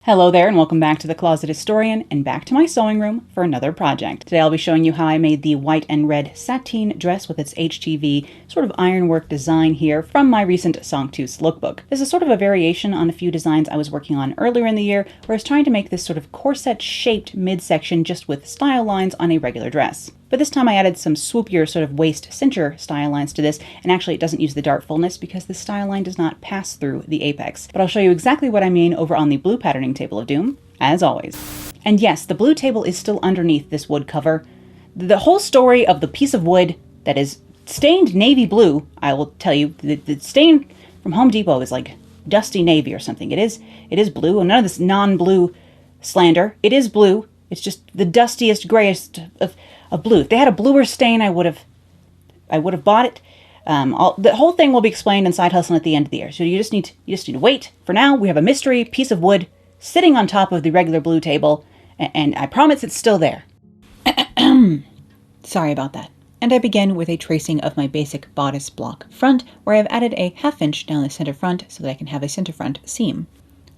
Hello there and welcome back to The Closet Historian and back to my sewing room for another project. Today I'll be showing you how I made the white and red sateen dress with its HTV sort of ironwork design here from my recent Sanctus lookbook. This is sort of a variation on a few designs I was working on earlier in the year where I was trying to make this sort of corset-shaped midsection just with style lines on a regular dress. But this time I added some swoopier sort of waist cincher style lines to this, and actually it doesn't use the dart fullness because the style line does not pass through the apex. But I'll show you exactly what I mean over on the blue patterning table of doom, as always. And yes, the blue table is still underneath this wood cover. The whole story of the piece of wood that is stained navy blue, I will tell you, the stain from Home Depot is like dusty navy or something. It is blue, and none of this non-blue slander. It is blue. It's just the dustiest, grayest of blue. If they had a bluer stain, I would have bought it. The whole thing will be explained in Side Hustle at the end of the year. So you just need to wait. For now, we have a mystery piece of wood sitting on top of the regular blue table, and I promise it's still there. Sorry about that. And I begin with a tracing of my basic bodice block front, where I've added a 1/2 inch down the center front so that I can have a center front seam.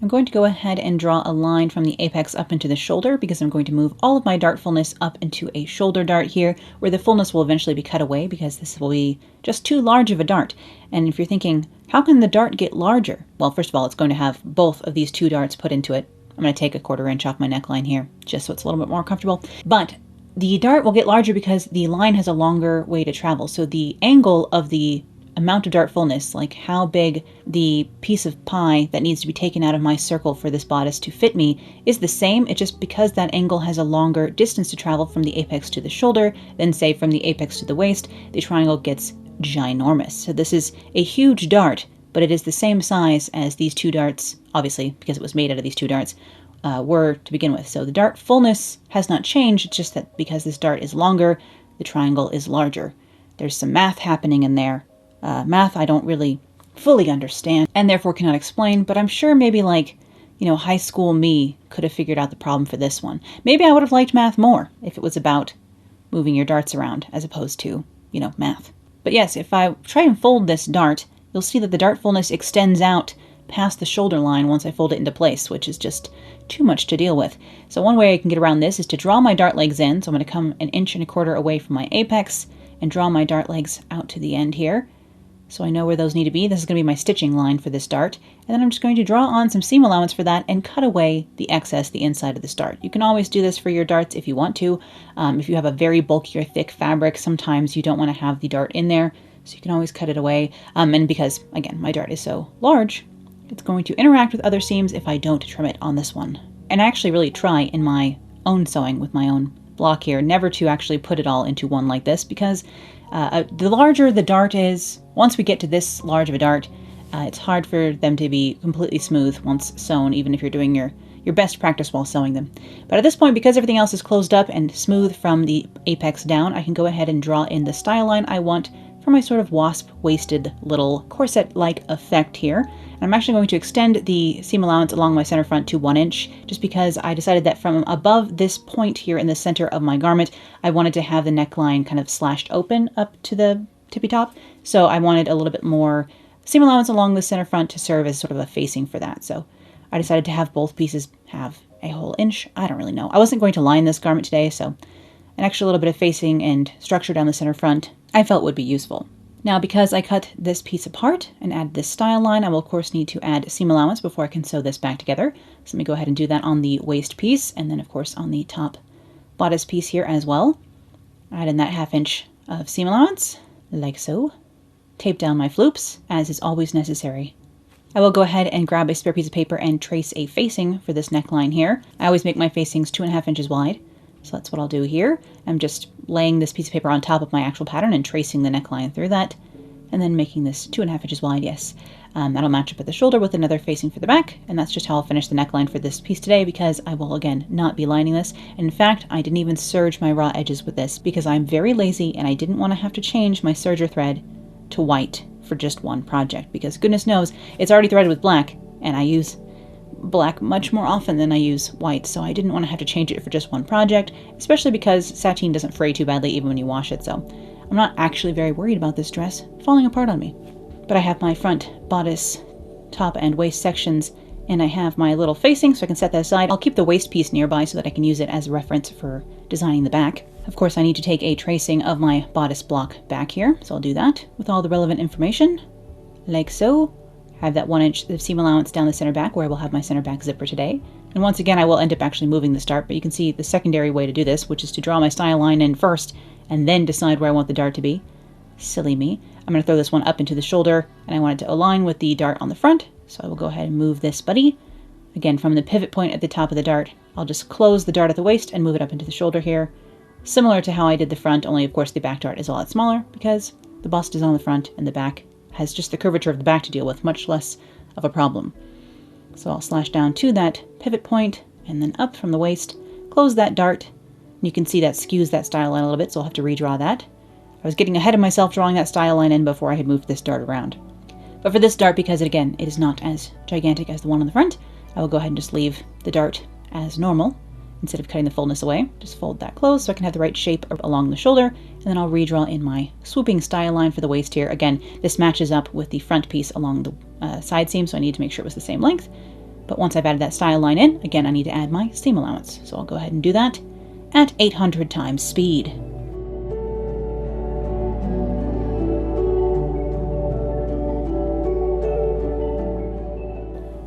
I'm going to go ahead and draw a line from the apex up into the shoulder because I'm going to move all of my dart fullness up into a shoulder dart here, where the fullness will eventually be cut away because this will be just too large of a dart. And if you're thinking, how can the dart get larger? Well, first of all, it's going to have both of these two darts put into it. I'm going to take a 1/4 inch off my neckline here, just so it's a little bit more comfortable. But the dart will get larger because the line has a longer way to travel. So the angle of the amount of dart fullness, like how big the piece of pie that needs to be taken out of my circle for this bodice to fit me, is the same. It's just because that angle has a longer distance to travel from the apex to the shoulder than, say, from the apex to the waist, the triangle gets ginormous. So this is a huge dart, but it is the same size as these two darts, obviously, because it was made out of these two darts, were to begin with. So the dart fullness has not changed. It's just that because this dart is longer, the triangle is larger. There's some math happening in there. Math I don't really fully understand and therefore cannot explain, but I'm sure maybe like, high school me could have figured out the problem for this one. Maybe I would have liked math more if it was about moving your darts around as opposed to, math. But yes, if I try and fold this dart, you'll see that the dart fullness extends out past the shoulder line once I fold it into place, which is just too much to deal with. So one way I can get around this is to draw my dart legs in. So I'm going to come 1 1/4 inch away from my apex and draw my dart legs out to the end here. So I know where those need to be. This is going to be my stitching line for this dart. And then I'm just going to draw on some seam allowance for that and cut away the excess, the inside of this dart. You can always do this for your darts if you want to. If you have a very bulky or thick fabric, sometimes you don't want to have the dart in there. So you can always cut it away. And because, again, my dart is so large, it's going to interact with other seams if I don't trim it on this one. And I actually really try in my own sewing with my own block here, never to actually put it all into one like this, because the larger the dart is, once we get to this large of a dart, it's hard for them to be completely smooth once sewn, even if you're doing your best practice while sewing them. But at this point, because everything else is closed up and smooth from the apex down, I can go ahead and draw in the style line I want for my sort of wasp-waisted little corset-like effect here. And I'm actually going to extend the seam allowance along my center front to 1 inch, just because I decided that from above this point here in the center of my garment, I wanted to have the neckline kind of slashed open up to the tippy top. So I wanted a little bit more seam allowance along the center front to serve as sort of a facing for that. So I decided to have both pieces have a whole inch. I don't really know. I wasn't going to line this garment today, so an extra little bit of facing and structure down the center front I felt would be useful. Now, because I cut this piece apart and add this style line, I will of course need to add seam allowance before I can sew this back together. So let me go ahead and do that on the waist piece, and then of course on the top bodice piece here as well. Add in that 1/2 inch of seam allowance, like so. Tape down my floops, as is always necessary. I will go ahead and grab a spare piece of paper and trace a facing for this neckline here. I always make my facings 2.5 inches wide. So that's what I'll do here. I'm just laying this piece of paper on top of my actual pattern and tracing the neckline through that, and then making this 2.5 inches wide, yes. That'll match up at the shoulder with another facing for the back, and that's just how I'll finish the neckline for this piece today, because I will, again, not be lining this. And in fact, I didn't even serge my raw edges with this, because I'm very lazy, and I didn't want to have to change my serger thread to white for just one project, because goodness knows, it's already threaded with black, and I use black much more often than I use white, so I didn't want to have to change it for just one project, especially because sateen doesn't fray too badly even when you wash it, so I'm not actually very worried about this dress falling apart on me. But I have my front bodice, top and waist sections And I have my little facing, so I can set that aside. I'll keep the waist piece nearby so that I can use it as a reference for designing the back. Of course, I need to take a tracing of my bodice block back here, so I'll do that with all the relevant information, like so. I have that 1 inch of seam allowance down the center back where I will have my center back zipper today. And once again, I will end up actually moving the dart, but you can see the secondary way to do this, which is to draw my style line in first and then decide where I want the dart to be. Silly me. I'm going to throw this one up into the shoulder, and I want it to align with the dart on the front, so I will go ahead and move this buddy. Again, from the pivot point at the top of the dart, I'll just close the dart at the waist and move it up into the shoulder here. Similar to how I did the front, only of course the back dart is a lot smaller because the bust is on the front and the back has just the curvature of the back to deal with, much less of a problem. So I'll slash down to that pivot point and then up from the waist, close that dart. You can see that skews that style line a little bit, so I'll have to redraw that. I was getting ahead of myself drawing that style line in before I had moved this dart around. But for this dart, because it is not as gigantic as the one on the front, I will go ahead and just leave the dart as normal. Instead of cutting the fullness away, just fold that closed so I can have the right shape along the shoulder, and then I'll redraw in my swooping style line for the waist here. Again, this matches up with the front piece along the side seam, so I need to make sure it was the same length. But once I've added that style line in, again, I need to add my seam allowance. So I'll go ahead and do that at 800 times speed.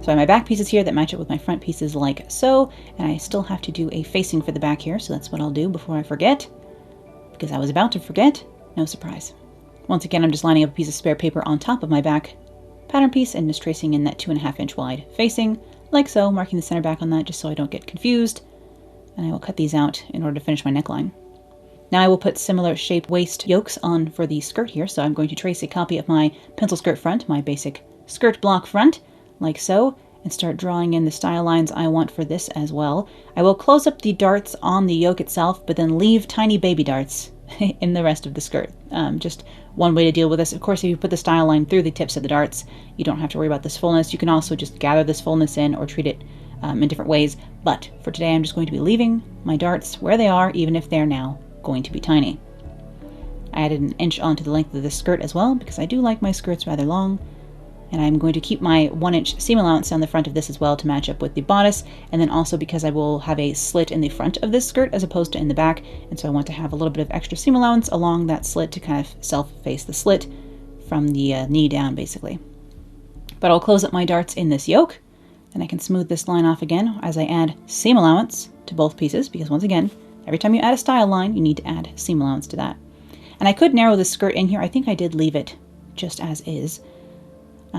So I have my back pieces here that match up with my front pieces like so, and I still have to do a facing for the back here, so that's what I'll do before I forget, because I was about to forget. No surprise. Once again, I'm just lining up a piece of spare paper on top of my back pattern piece and just tracing in that 2.5 inch wide facing, like so, marking the center back on that just so I don't get confused, and I will cut these out in order to finish my neckline. Now I will put similar shape waist yokes on for the skirt here, so I'm going to trace a copy of my pencil skirt front, my basic skirt block front, like so, and start drawing in the style lines I want for this as well. I will close up the darts on the yoke itself, but then leave tiny baby darts in the rest of the skirt. Just one way to deal with this. Of course, if you put the style line through the tips of the darts, you don't have to worry about this fullness. You can also just gather this fullness in or treat it in different ways. But for today, I'm just going to be leaving my darts where they are, even if they're now going to be tiny. I added an inch onto the length of this skirt as well, because I do like my skirts rather long. And I'm going to keep my 1 inch seam allowance down the front of this as well to match up with the bodice, and then also because I will have a slit in the front of this skirt as opposed to in the back, and so I want to have a little bit of extra seam allowance along that slit to kind of self-face the slit from the knee down basically. But I'll close up my darts in this yoke, then I can smooth this line off again as I add seam allowance to both pieces, because once again, every time you add a style line, you need to add seam allowance to that. And I could narrow this skirt in here. I think I did leave it just as is.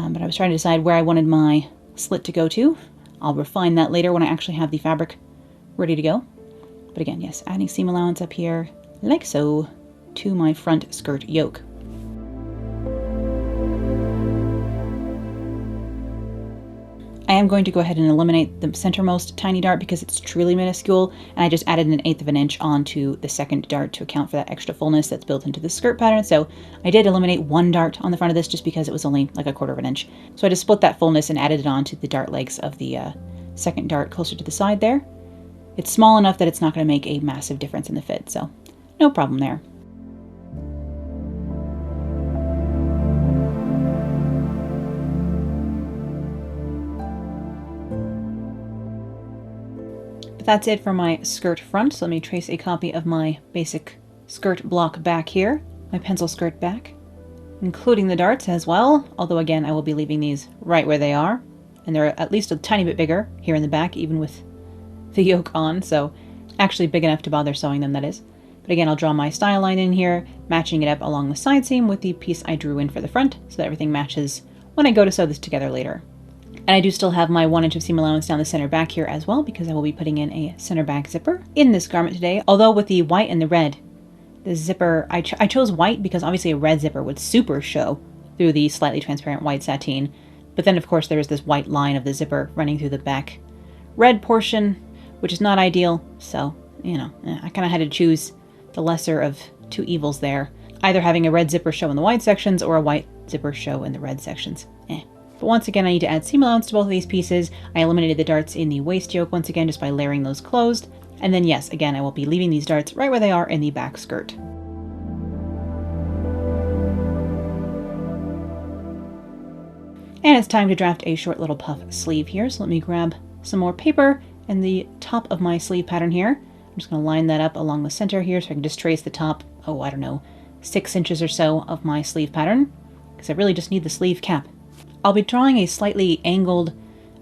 But I was trying to decide where I wanted my slit to go to. I'll refine that later when I actually have the fabric ready to go. But again, yes, adding seam allowance up here, like so, to my front skirt yoke. I am going to go ahead and eliminate the centermost tiny dart because it's truly minuscule, and I just added 1/8 of an inch onto the second dart to account for that extra fullness that's built into the skirt pattern. So I did eliminate one dart on the front of this just because it was only like 1/4 of an inch. So I just split that fullness and added it onto the dart legs of the second dart closer to the side there. It's small enough that it's not going to make a massive difference in the fit, so no problem there. That's it for my skirt front, so let me trace a copy of my basic skirt block back here, my pencil skirt back, including the darts as well, although again I will be leaving these right where they are, and they're at least a tiny bit bigger here in the back, even with the yoke on, so actually big enough to bother sewing them, that is. But again, I'll draw my style line in here, matching it up along the side seam with the piece I drew in for the front, so that everything matches when I go to sew this together later. And I do still have my 1 inch of seam allowance down the center back here as well, because I will be putting in a center back zipper in this garment today. Although with the white and the red, the zipper, I chose white because obviously a red zipper would super show through the slightly transparent white sateen. But then of course there is this white line of the zipper running through the back red portion, which is not ideal. So, you know, I kind of had to choose the lesser of two evils there. Either having a red zipper show in the white sections or a white zipper show in the red sections. But once again, I need to add seam allowance to both of these pieces. I eliminated the darts in the waist yoke once again just by layering those closed. And then yes, again, I will be leaving these darts right where they are in the back skirt. And it's time to draft a short little puff sleeve here. So let me grab some more paper and the top of my sleeve pattern here. I'm just going to line that up along the center here so I can just trace the top, oh, I don't know, 6 inches or so of my sleeve pattern, because I really just need the sleeve cap. I'll be drawing a slightly angled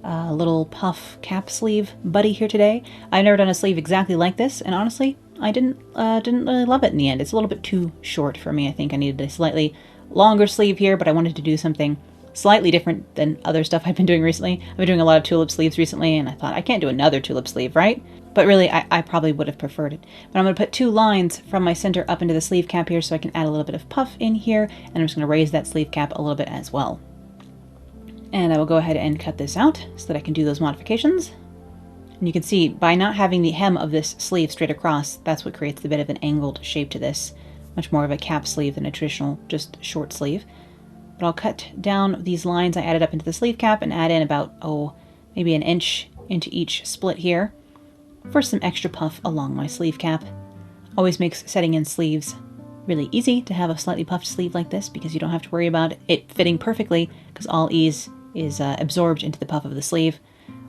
little puff cap sleeve buddy here today. I've never done a sleeve exactly like this, and honestly, I didn't really love it in the end. It's a little bit too short for me. I think I needed a slightly longer sleeve here, but I wanted to do something slightly different than other stuff I've been doing recently. I've been doing a lot of tulip sleeves recently, and I thought, I can't do another tulip sleeve, right? But really, I probably would have preferred it. But I'm going to put 2 lines from my center up into the sleeve cap here so I can add a little bit of puff in here, and I'm just going to raise that sleeve cap a little bit as well. And I will go ahead and cut this out so that I can do those modifications. And you can see, by not having the hem of this sleeve straight across, that's what creates a bit of an angled shape to this. Much more of a cap sleeve than a traditional, just short sleeve. But I'll cut down these lines I added up into the sleeve cap and add in about, maybe 1 inch into each split here for some extra puff along my sleeve cap. Always makes setting in sleeves really easy to have a slightly puffed sleeve like this, because you don't have to worry about it fitting perfectly, because all ease is absorbed into the puff of the sleeve,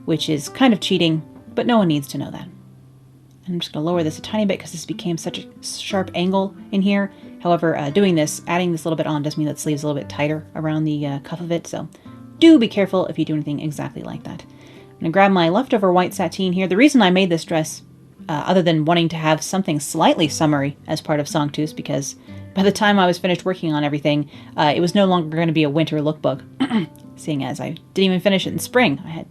which is kind of cheating, but no one needs to know that. And I'm just going to lower this a tiny bit because this became such a sharp angle in here. However, doing this, adding this little bit on does mean that the sleeve's a little bit tighter around the cuff of it, so do be careful if you do anything exactly like that. I'm going to grab my leftover white sateen here. The reason I made this dress, other than wanting to have something slightly summery as part of Sanctus, because by the time I was finished working on everything, it was no longer going to be a winter lookbook, seeing as I didn't even finish it in spring.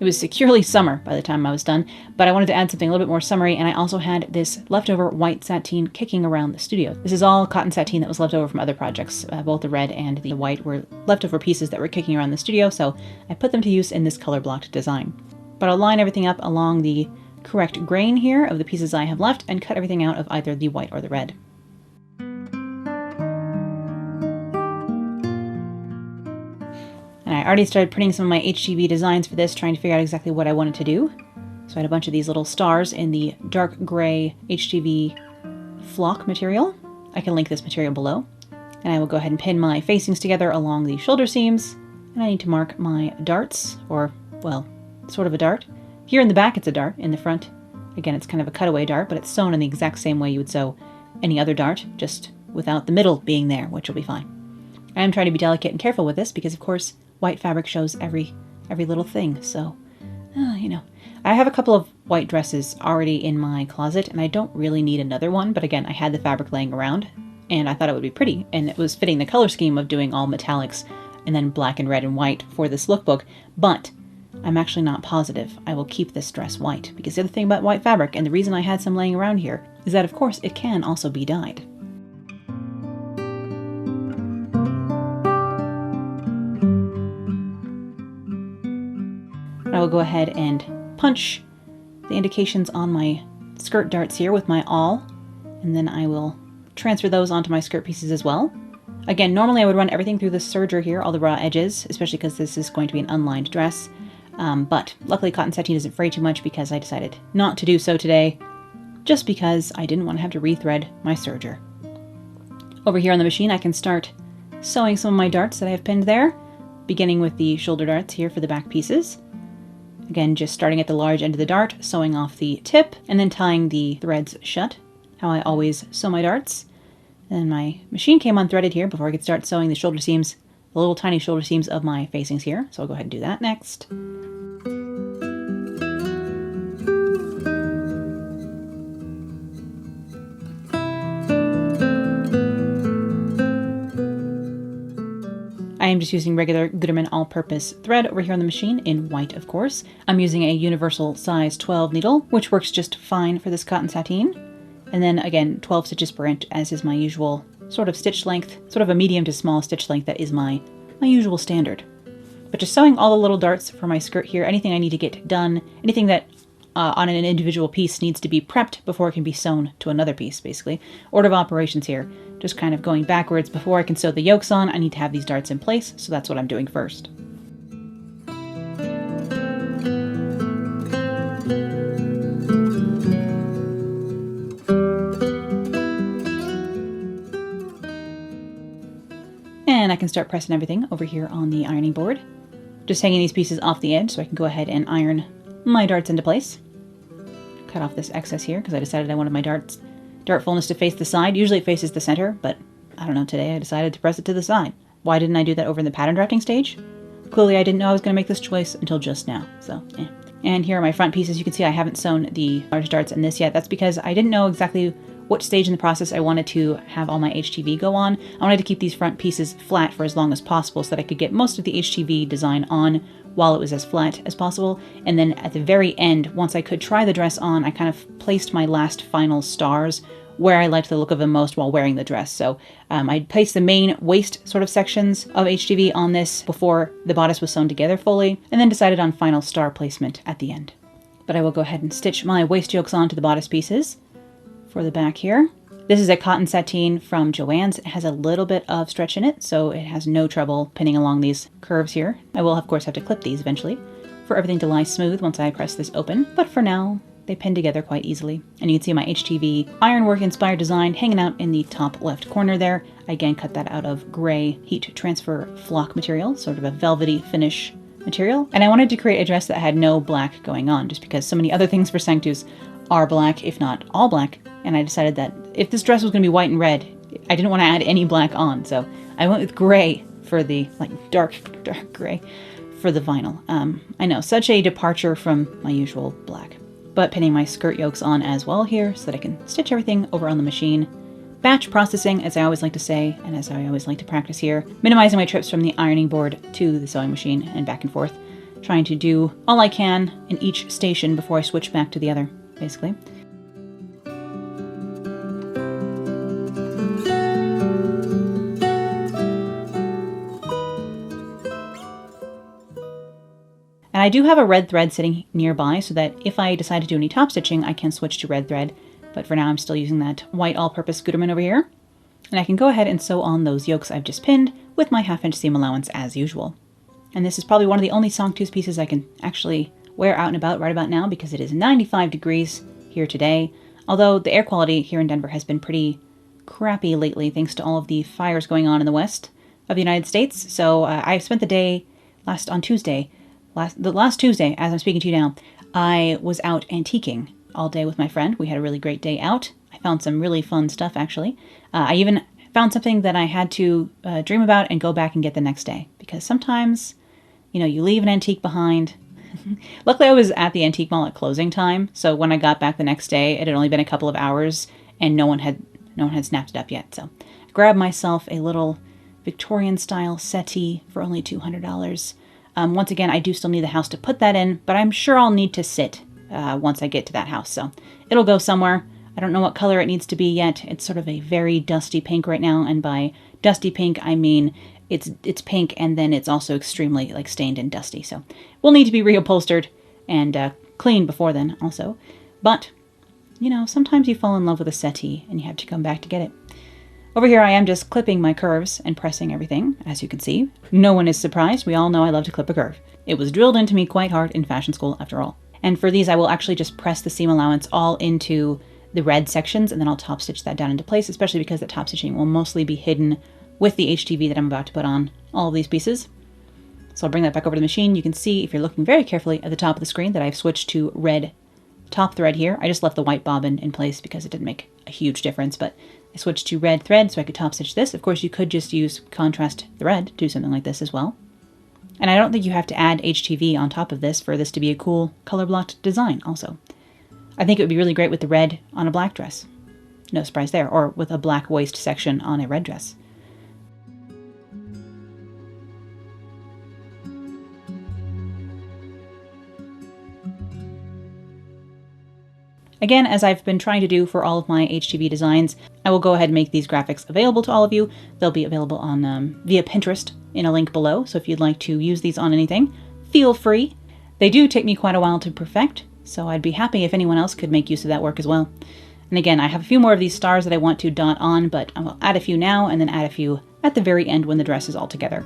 It was securely summer by the time I was done, but I wanted to add something a little bit more summery, and I also had this leftover white sateen kicking around the studio. This is all cotton sateen that was left over from other projects. Both the red and the white were leftover pieces that were kicking around the studio, so I put them to use in this color blocked design. But I'll line everything up along the correct grain here of the pieces I have left and cut everything out of either the white or the red. And I already started printing some of my HGV designs for this, trying to figure out exactly what I wanted to do. So I had a bunch of these little stars in the dark gray HGV flock material. I can link this material below. And I will go ahead and pin my facings together along the shoulder seams. And I need to mark my darts, or, well, sort of a dart. Here in the back it's a dart, in the front, again, it's kind of a cutaway dart, but it's sewn in the exact same way you would sew any other dart, just without the middle being there, which will be fine. I am trying to be delicate and careful with this because, of course, white fabric shows every little thing, so, you know. I have a couple of white dresses already in my closet, and I don't really need another one, but again, I had the fabric laying around, and I thought it would be pretty, and it was fitting the color scheme of doing all metallics and then black and red and white for this lookbook, but I'm actually not positive I will keep this dress white, because the other thing about white fabric, and the reason I had some laying around here, is that of course it can also be dyed. I will go ahead and punch the indications on my skirt darts here with my awl, and then I will transfer those onto my skirt pieces as well. Again, normally I would run everything through the serger here, all the raw edges, especially because this is going to be an unlined dress. But luckily cotton sateen doesn't fray too much because I decided not to do so today, just because I didn't want to have to rethread my serger. Over here on the machine I can start sewing some of my darts that I have pinned there, beginning with the shoulder darts here for the back pieces. Again, just starting at the large end of the dart, sewing off the tip, and then tying the threads shut, how I always sew my darts. And my machine came unthreaded here before I could start sewing the shoulder seams, the little tiny shoulder seams of my facings here, so I'll go ahead and do that next. I am just using regular Gutermann all-purpose thread over here on the machine, in white of course. I'm using a universal size 12 needle, which works just fine for this cotton sateen. And then again, 12 stitches per inch, as is my usual sort of stitch length, sort of a medium to small stitch length that is my usual standard. But just sewing all the little darts for my skirt here, anything I need to get done, anything that on an individual piece needs to be prepped before it can be sewn to another piece, basically. Order of operations here, just kind of going backwards. Before I can sew the yolks on, I need to have these darts in place, so that's what I'm doing first. And I can start pressing everything over here on the ironing board. Just hanging these pieces off the edge so I can go ahead and iron my darts into place. Cut off this excess here because I decided I wanted my dart fullness to face the side. Usually it faces the center, but I don't know, today I decided to press it to the side. Why didn't I do that over in the pattern drafting stage? Clearly I didn't know I was going to make this choice until just now, so And here are my front pieces. You can see I haven't sewn the large darts in this yet. That's because I didn't know exactly what stage in the process I wanted to have all my HTV go on. I wanted to keep these front pieces flat for as long as possible so that I could get most of the HTV design on while it was as flat as possible. And then at the very end, once I could try the dress on, I kind of placed my last final stars where I liked the look of them most while wearing the dress. So I placed the main waist sort of sections of HTV on this before the bodice was sewn together fully, and then decided on final star placement at the end. But I will go ahead and stitch my waist yokes onto the bodice pieces for the back here. This is a cotton sateen from Joann's. It has a little bit of stretch in it, so it has no trouble pinning along these curves here. I will, of course, have to clip these eventually for everything to lie smooth once I press this open, but for now, they pin together quite easily. And you can see my HTV ironwork inspired design hanging out in the top left corner there. I again cut that out of gray heat transfer flock material, sort of a velvety finish material. And I wanted to create a dress that had no black going on, just because so many other things for Sanctus are black, if not all black. And I decided that if this dress was going to be white and red, I didn't want to add any black on. So I went with gray for the, dark gray for the vinyl. I know, such a departure from my usual black. But pinning my skirt yokes on as well here so that I can stitch everything over on the machine. Batch processing, as I always like to say, and as I always like to practice here, minimizing my trips from the ironing board to the sewing machine and back and forth, trying to do all I can in each station before I switch back to the other, basically. And I do have a red thread sitting nearby so that if I decide to do any top stitching, I can switch to red thread. But for now, I'm still using that white all-purpose Gutermann over here. And I can go ahead and sew on those yokes I've just pinned with my 1/2 inch seam allowance as usual. And this is probably one of the only Sanctus pieces I can actually wear out and about right about now because it is 95 degrees here today. Although the air quality here in Denver has been pretty crappy lately thanks to all of the fires going on in the west of the United States. So I spent the day last Tuesday, as I'm speaking to you now, I was out antiquing all day with my friend. We had a really great day out. I found some really fun stuff, actually. I even found something that I had to dream about and go back and get the next day. Because sometimes, you leave an antique behind. Luckily, I was at the antique mall at closing time. So when I got back the next day, it had only been a couple of hours and no one had snapped it up yet. So I grabbed myself a little Victorian-style settee for only $200. Once again, I do still need the house to put that in, but I'm sure I'll need to sit once I get to that house. So it'll go somewhere. I don't know what color it needs to be yet. It's sort of a very dusty pink right now. And by dusty pink, I mean it's pink and then it's also extremely stained and dusty. So we'll need to be reupholstered and cleaned before then also. But, sometimes you fall in love with a settee and you have to come back to get it. Over here I am just clipping my curves and pressing everything, as you can see. No one is surprised. We all know I love to clip a curve. It was drilled into me quite hard in fashion school, after all. And for these, I will actually just press the seam allowance all into the red sections, and then I'll top stitch that down into place, especially because the top stitching will mostly be hidden with the HTV that I'm about to put on all of these pieces. So I'll bring that back over to the machine. You can see, if you're looking very carefully at the top of the screen, that I've switched to red top thread here. I just left the white bobbin in place because it didn't make a huge difference, but I switched to red thread so I could top stitch this. Of course, you could just use contrast thread to do something like this as well. And I don't think you have to add HTV on top of this for this to be a cool color blocked design also. I think it would be really great with the red on a black dress. No surprise there. Or with a black waist section on a red dress. Again, as I've been trying to do for all of my HTV designs, I will go ahead and make these graphics available to all of you. They'll be available on via Pinterest in a link below, so if you'd like to use these on anything, feel free. They do take me quite a while to perfect, so I'd be happy if anyone else could make use of that work as well. And again, I have a few more of these stars that I want to dot on, but I will add a few now and then add a few at the very end when the dress is all together.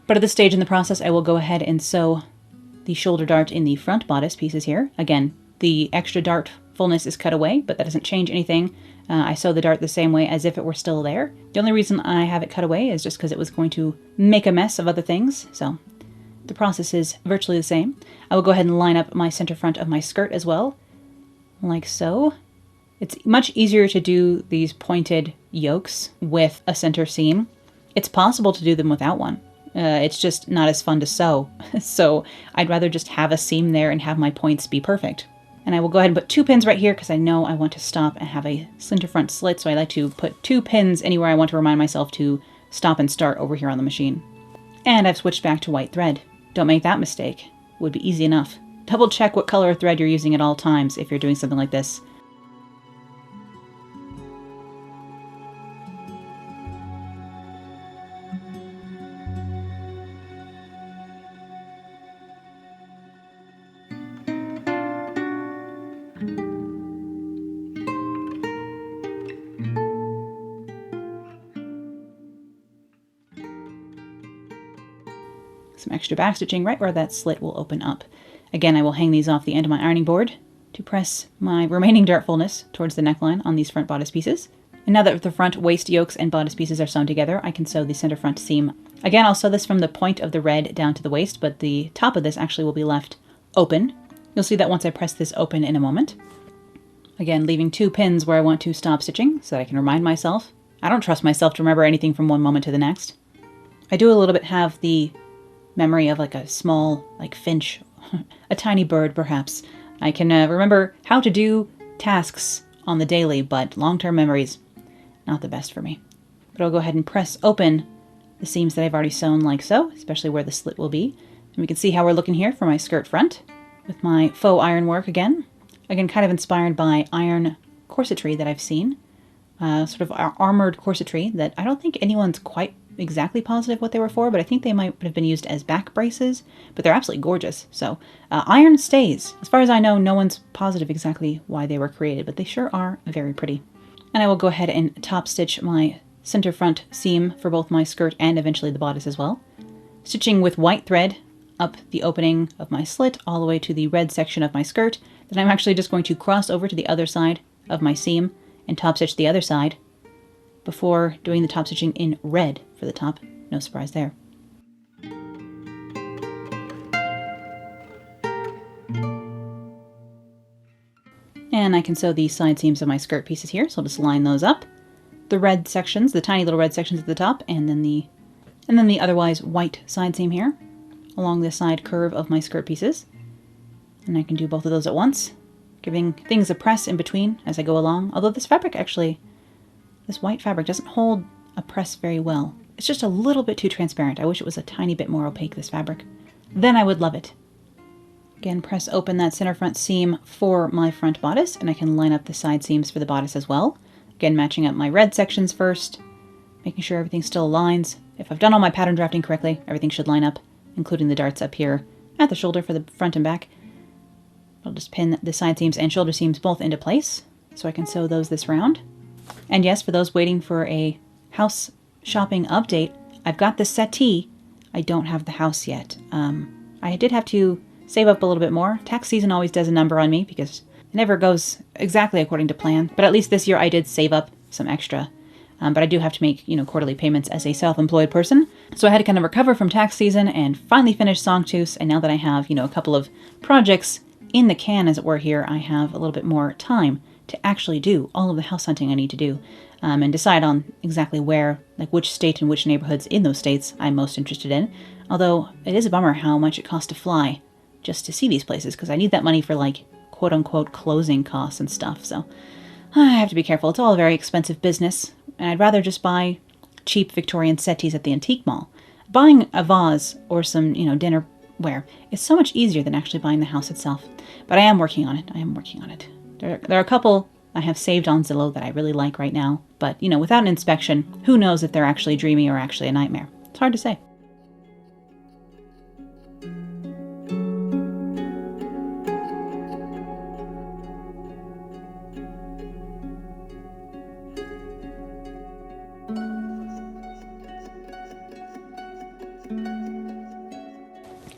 But at this stage in the process, I will go ahead and sew the shoulder dart in the front bodice pieces here. Again, the extra dart fullness is cut away, but that doesn't change anything. I sew the dart the same way as if it were still there. The only reason I have it cut away is just because it was going to make a mess of other things, so the process is virtually the same. I will go ahead and line up my center front of my skirt as well, like so. It's much easier to do these pointed yokes with a center seam. It's possible to do them without one. It's just not as fun to sew. So I'd rather just have a seam there and have my points be perfect. And I will go ahead and put 2 pins right here because I know I want to stop and have a center front slit. So I like to put 2 pins anywhere I want to remind myself to stop and start over here on the machine. And I've switched back to white thread. Don't make that mistake. Would be easy enough. Double check what color of thread you're using at all times if you're doing something like this. Some extra backstitching right where that slit will open up. Again, I will hang these off the end of my ironing board to press my remaining dart fullness towards the neckline on these front bodice pieces. And now that the front waist yokes and bodice pieces are sewn together, I can sew the center front seam. Again, I'll sew this from the point of the red down to the waist, but the top of this actually will be left open. You'll see that once I press this open in a moment. Again, leaving 2 pins where I want to stop stitching so that I can remind myself. I don't trust myself to remember anything from one moment to the next. I do a little bit have the memory of like a small, like finch, a tiny bird perhaps. I can remember how to do tasks on the daily, but long-term memories, not the best for me. But I'll go ahead and press open the seams that I've already sewn like so, especially where the slit will be. And we can see how we're looking here for my skirt front with my faux iron work again. Again, kind of inspired by iron corsetry that I've seen. Sort of armored corsetry that I don't think anyone's quite exactly positive what they were for, but I think they might have been used as back braces, but they're absolutely gorgeous. So iron stays. As far as I know, no one's positive exactly why they were created, but they sure are very pretty. And I will go ahead and top stitch my center front seam for both my skirt and eventually the bodice as well. Stitching with white thread up the opening of my slit all the way to the red section of my skirt. Then I'm actually just going to cross over to the other side of my seam and top stitch the other side before doing the top stitching in red for the top. No surprise there. And I can sew the side seams of my skirt pieces here, so I'll just line those up. The red sections, the tiny little red sections at the top, and then the otherwise white side seam here along the side curve of my skirt pieces. And I can do both of those at once, giving things a press in between as I go along. Although this fabric actually, this white fabric doesn't hold a press very well. It's just a little bit too transparent. I wish it was a tiny bit more opaque, this fabric. Then I would love it. Again, press open that center front seam for my front bodice, and I can line up the side seams for the bodice as well. Again, matching up my red sections first, making sure everything still aligns. If I've done all my pattern drafting correctly, everything should line up, including the darts up here at the shoulder for the front and back. I'll just pin the side seams and shoulder seams both into place so I can sew those this round. And yes, for those waiting for a house shopping update, I've got the settee. I don't have the house yet. I did have to save up a little bit more. Tax season always does a number on me because it never goes exactly according to plan. But at least this year I did save up some extra. But I do have to make, quarterly payments as a self-employed person. So I had to kind of recover from tax season and finally finish Sanctus. And now that I have, a couple of projects in the can, as it were, here, I have a little bit more time to actually do all of the house hunting I need to do and decide on exactly where, like which state and which neighborhoods in those states I'm most interested in. Although it is a bummer how much it costs to fly just to see these places, because I need that money for like quote-unquote closing costs and stuff. So I have to be careful. It's all a very expensive business, and I'd rather just buy cheap Victorian settees at the antique mall. Buying a vase or some, dinnerware is so much easier than actually buying the house itself. But I am working on it. There are a couple I have saved on Zillow that I really like right now. But, without an inspection, who knows if they're actually dreamy or actually a nightmare? It's hard to say.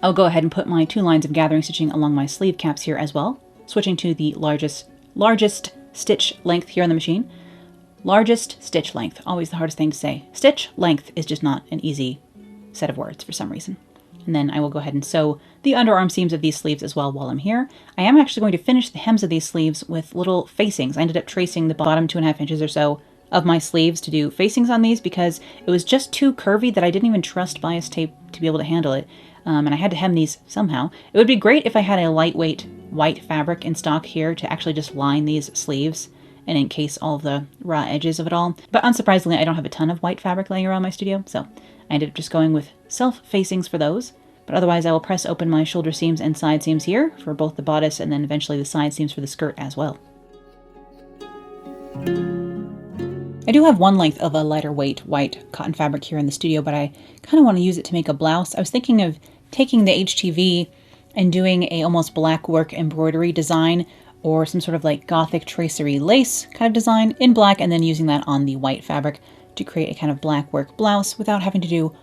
I'll go ahead and put my 2 lines of gathering stitching along my sleeve caps here as well, switching to the largest stitch length here on the machine. Largest stitch length, always the hardest thing to say. Stitch length is just not an easy set of words for some reason. And then I will go ahead and sew the underarm seams of these sleeves as well while I'm here. I am actually going to finish the hems of these sleeves with little facings. I ended up tracing the bottom 2.5 inches or so of my sleeves to do facings on these because it was just too curvy that I didn't even trust bias tape to be able to handle it. And I had to hem these somehow. It would be great if I had a lightweight white fabric in stock here to actually just line these sleeves and encase all of the raw edges of it all. But unsurprisingly, I don't have a ton of white fabric laying around my studio, so I ended up just going with self-facings for those. But otherwise, I will press open my shoulder seams and side seams here for both the bodice and then eventually the side seams for the skirt as well. I do have one length of a lighter weight white cotton fabric here in the studio, but I kind of want to use it to make a blouse. I was thinking of taking the HTV and doing a almost black work embroidery design or some sort of like gothic tracery lace kind of design in black and then using that on the white fabric to create a kind of black work blouse without having to do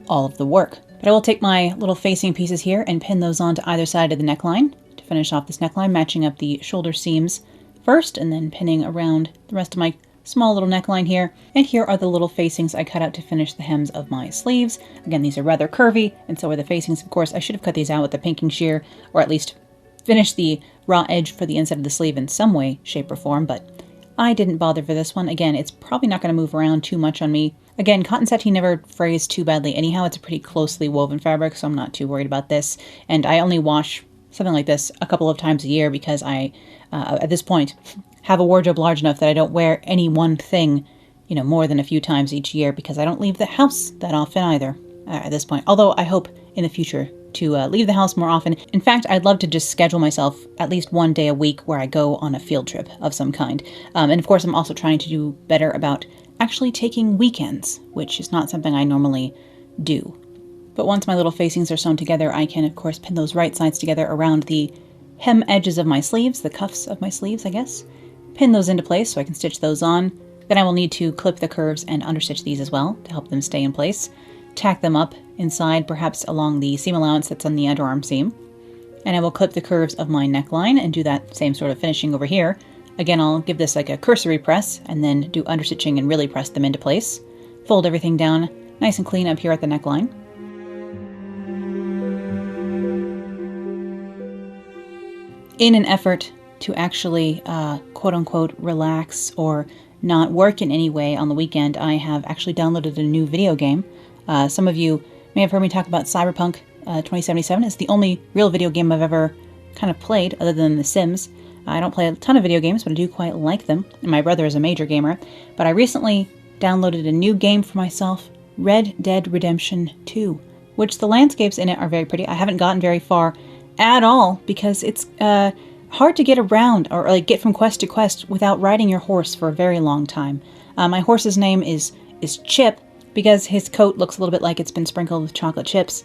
all of the work. But I will take my little facing pieces here and pin those onto either side of the neckline to finish off this neckline, matching up the shoulder seams first and then pinning around the rest of my small little neckline here. And here are the little facings I cut out to finish the hems of my sleeves. Again, these are rather curvy, and so are the facings. Of course, I should have cut these out with a pinking shear, or at least finish the raw edge for the inside of the sleeve in some way, shape, or form, but I didn't bother for this one. Again, it's probably not going to move around too much on me. Again, cotton sateen never frays too badly anyhow. It's a pretty closely woven fabric, so I'm not too worried about this. And I only wash something like this a couple of times a year because I, at this point, have a wardrobe large enough that I don't wear any one thing, more than a few times each year because I don't leave the house that often either at this point. Although I hope in the future to leave the house more often. In fact, I'd love to just schedule myself at least one day a week where I go on a field trip of some kind. And of course, I'm also trying to do better about actually taking weekends, which is not something I normally do. But once my little facings are sewn together, I can, of course, pin those right sides together around the hem edges of my sleeves, the cuffs of my sleeves, I guess. Pin those into place so I can stitch those on. Then I will need to clip the curves and understitch these as well to help them stay in place. Tack them up inside, perhaps along the seam allowance that's on the underarm seam. And I will clip the curves of my neckline and do that same sort of finishing over here. Again, I'll give this like a cursory press and then do understitching and really press them into place. Fold everything down nice and clean up here at the neckline. In an effort to actually quote-unquote relax or not work in any way on the weekend, I have actually downloaded a new video game. Some of you may have heard me talk about Cyberpunk 2077. It's the only real video game I've ever kind of played other than The Sims. I don't play a ton of video games, but I do quite like them. And my brother is a major gamer. But I recently downloaded a new game for myself, Red Dead Redemption 2, which the landscapes in it are very pretty. I haven't gotten very far at all because it's hard to get around or like get from quest to quest without riding your horse for a very long time. My horse's name is Chip because his coat looks a little bit like it's been sprinkled with chocolate chips.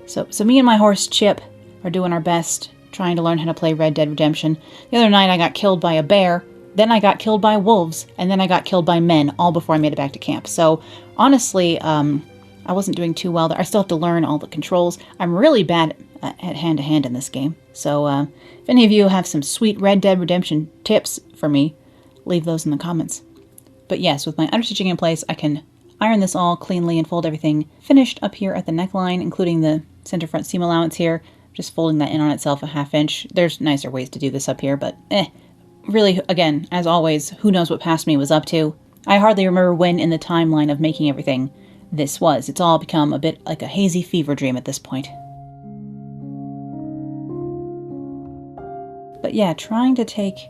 So me and my horse Chip are doing our best trying to learn how to play Red Dead Redemption. The other night I got killed by a bear, then I got killed by wolves, and then I got killed by men, all before I made it back to camp. So honestly, I wasn't doing too well there. I still have to learn all the controls. I'm really bad at hand-to-hand in this game. So if any of you have some sweet Red Dead Redemption tips for me, leave those in the comments. But yes, with my understitching in place, I can iron this all cleanly and fold everything finished up here at the neckline, including the center front seam allowance here. Just folding that in on itself a 1/2 inch. There's nicer ways to do this up here, but really, again, as always, who knows what past me was up to. I hardly remember when in the timeline of making everything this was. It's all become a bit like a hazy fever dream at this point. But yeah, trying to take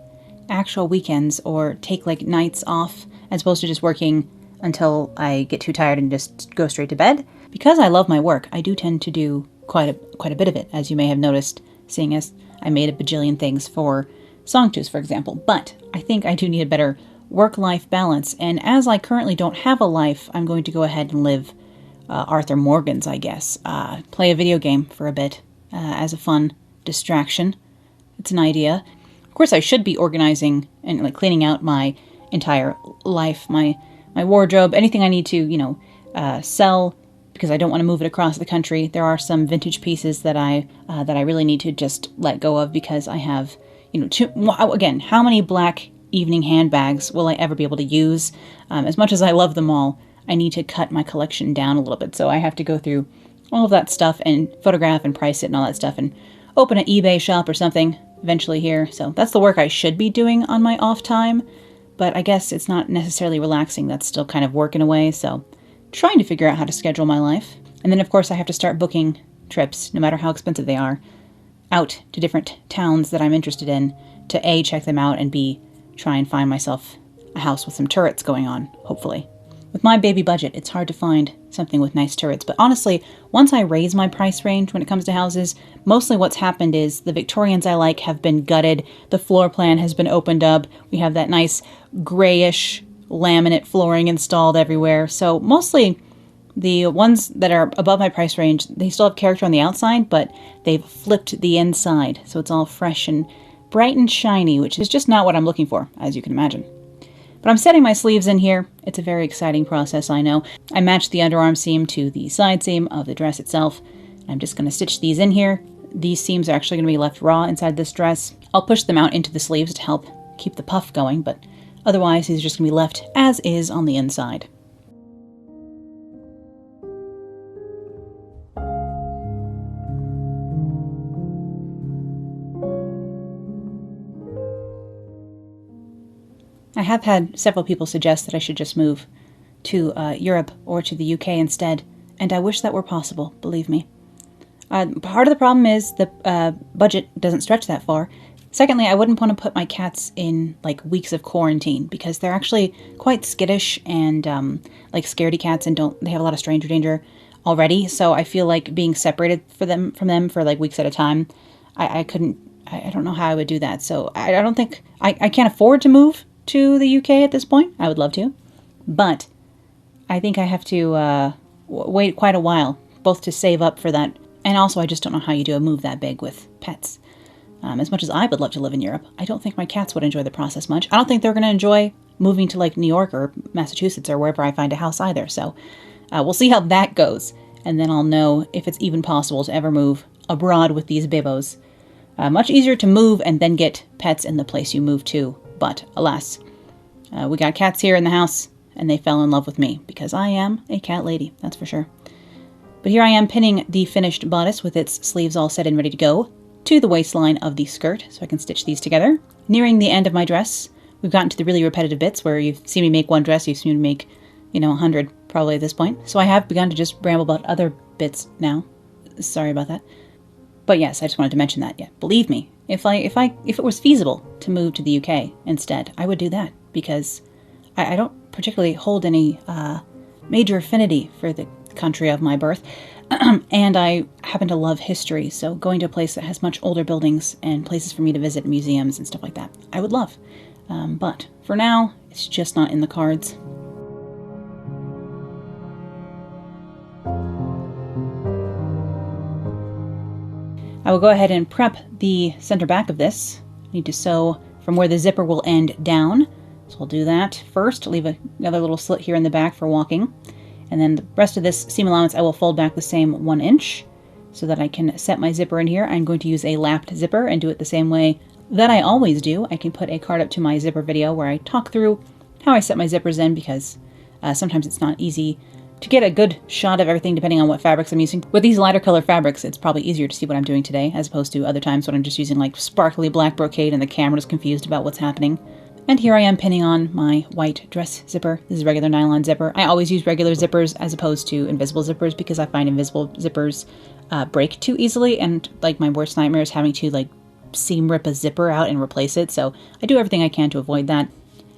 actual weekends or take like nights off as opposed to just working until I get too tired and just go straight to bed. Because I love my work, I do tend to do quite a bit of it, as you may have noticed, seeing as I made a bajillion things for Sanctus, for example. But I think I do need a better work-life balance, and as I currently don't have a life, I'm going to go ahead and live Arthur Morgan's, I guess. Play a video game for a bit as a fun distraction. It's an idea. Of course, I should be organizing and like cleaning out my entire life, my wardrobe, anything I need to, sell because I don't want to move it across the country. There are some vintage pieces that I really need to just let go of because I have, again, how many black evening handbags will I ever be able to use? As much as I love them all, I need to cut my collection down a little bit. So I have to go through all of that stuff and photograph and price it and all that stuff and open an eBay shop or something eventually here. So that's the work I should be doing on my off time. But I guess it's not necessarily relaxing. That's still kind of work in a way. So trying to figure out how to schedule my life. And then, of course, I have to start booking trips, no matter how expensive they are, out to different towns that I'm interested in to A, check them out, and B, try and find myself a house with some turrets going on, hopefully. With my baby budget, it's hard to find something with nice turrets. But honestly, once I raise my price range when it comes to houses, mostly what's happened is the Victorians I like have been gutted. The floor plan has been opened up. We have that nice grayish laminate flooring installed everywhere. So mostly the ones that are above my price range, they still have character on the outside, but they've flipped the inside. So it's all fresh and bright and shiny, which is just not what I'm looking for, as you can imagine. But I'm setting my sleeves in here. It's a very exciting process, I know. I matched the underarm seam to the side seam of the dress itself. I'm just going to stitch these in here. These seams are actually going to be left raw inside this dress. I'll push them out into the sleeves to help keep the puff going, but otherwise these are just going to be left as is on the inside. I have had several people suggest that I should just move to Europe or to the UK instead, and I wish that were possible, believe me. Part of the problem is the budget doesn't stretch that far. Secondly, I wouldn't want to put my cats in weeks of quarantine because they're actually quite skittish and scaredy cats, and they have a lot of stranger danger already. So I feel like being separated from them for weeks at a time, I don't know how I would do that. So I don't think I can't afford to move to the UK at this point. I would love to, but I think I have to wait quite a while, both to save up for that, and also I just don't know how you do a move that big with pets. As much as I would love to live in Europe, I don't think my cats would enjoy the process much. I don't think they're going to enjoy moving to New York or Massachusetts or wherever I find a house either, so we'll see how that goes, and then I'll know if it's even possible to ever move abroad with these bibbos. Much easier to move and then get pets in the place you move to. But alas, we got cats here in the house, and they fell in love with me, because I am a cat lady, that's for sure. But here I am pinning the finished bodice with its sleeves all set and ready to go to the waistline of the skirt, so I can stitch these together. Nearing the end of my dress, we've gotten to the really repetitive bits where you've seen me make one dress, you've seen me make, 100 probably at this point. So I have begun to just ramble about other bits now. Sorry about that. But yes, I just wanted to mention that. Yeah, believe me, if it was feasible to move to the UK instead, I would do that, because I don't particularly hold any major affinity for the country of my birth, and I happen to love history, so going to a place that has much older buildings and places for me to visit, museums and stuff like that, I would love. But for now, it's just not in the cards. I will go ahead and prep the center back of this. I need to sew from where the zipper will end down. So I'll do that first, leave another little slit here in the back for walking. And then the rest of this seam allowance I will fold back the same 1 inch so that I can set my zipper in here. I'm going to use a lapped zipper and do it the same way that I always do. I can put a card up to my zipper video where I talk through how I set my zippers in, because sometimes it's not easy to get a good shot of everything depending on what fabrics I'm using. With these lighter color fabrics, it's probably easier to see what I'm doing today as opposed to other times when I'm just using sparkly black brocade and the camera's confused about what's happening. And here I am pinning on my white dress zipper. This is a regular nylon zipper. I always use regular zippers as opposed to invisible zippers because I find invisible zippers break too easily, and my worst nightmare is having to seam rip a zipper out and replace it, so I do everything I can to avoid that.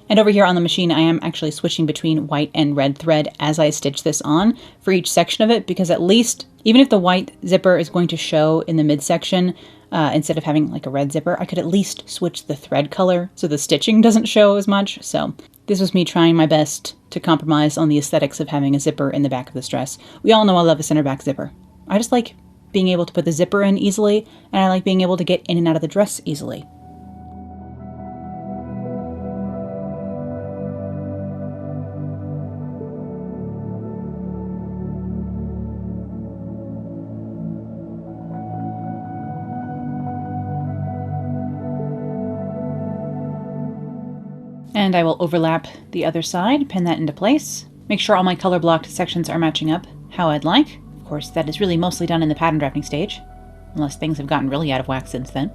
And over here on the machine, I am actually switching between white and red thread as I stitch this on for each section of it, because at least, even if the white zipper is going to show in the midsection, instead of having a red zipper, I could at least switch the thread color so the stitching doesn't show as much. So this was me trying my best to compromise on the aesthetics of having a zipper in the back of this dress. We all know I love a center back zipper. I just like being able to put the zipper in easily, and I like being able to get in and out of the dress easily. And I will overlap the other side, pin that into place. Make sure all my color blocked sections are matching up how I'd like. Of course, that is really mostly done in the pattern drafting stage, unless things have gotten really out of whack since then.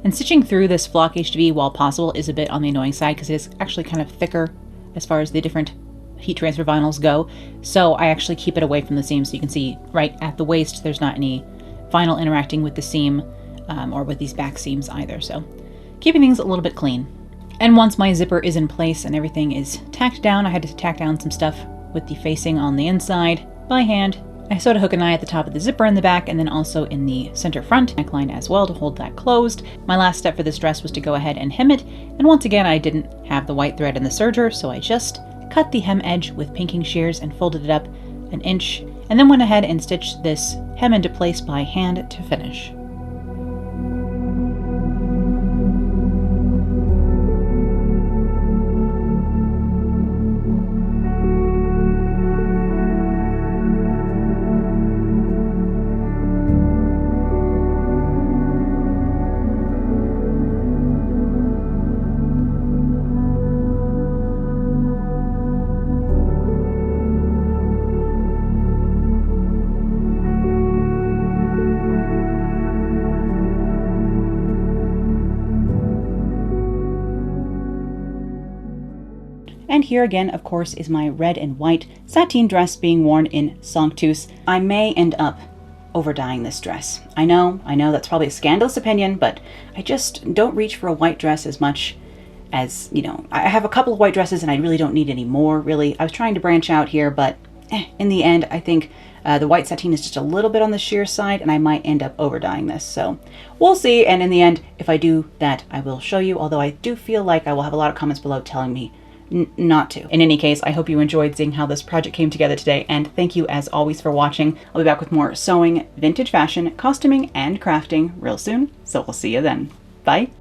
And stitching through this flock HDV while possible is a bit on the annoying side because it is actually kind of thicker as far as the different heat transfer vinyls go. So I actually keep it away from the seam, so you can see right at the waist there's not any vinyl interacting with the seam or with these back seams either. So keeping things a little bit clean. And once my zipper is in place and everything is tacked down, I had to tack down some stuff with the facing on the inside by hand. I sewed a hook and eye at the top of the zipper in the back and then also in the center front neckline as well to hold that closed. My last step for this dress was to go ahead and hem it, and once again I didn't have the white thread in the serger, so I just cut the hem edge with pinking shears and folded it up an inch, and then went ahead and stitched this hem into place by hand to finish. And here again, of course, is my red and white sateen dress being worn in Sanctus. I may end up over dyeing this dress. I know that's probably a scandalous opinion, but I just don't reach for a white dress as much as, I have a couple of white dresses and I really don't need any more, really. I was trying to branch out here, but in the end, I think the white sateen is just a little bit on the sheer side and I might end up over dyeing this. So we'll see. And in the end, if I do that, I will show you, although I do feel like I will have a lot of comments below telling me not to. In any case, I hope you enjoyed seeing how this project came together today, and thank you as always for watching. I'll be back with more sewing, vintage fashion, costuming, and crafting real soon, so we'll see you then. Bye!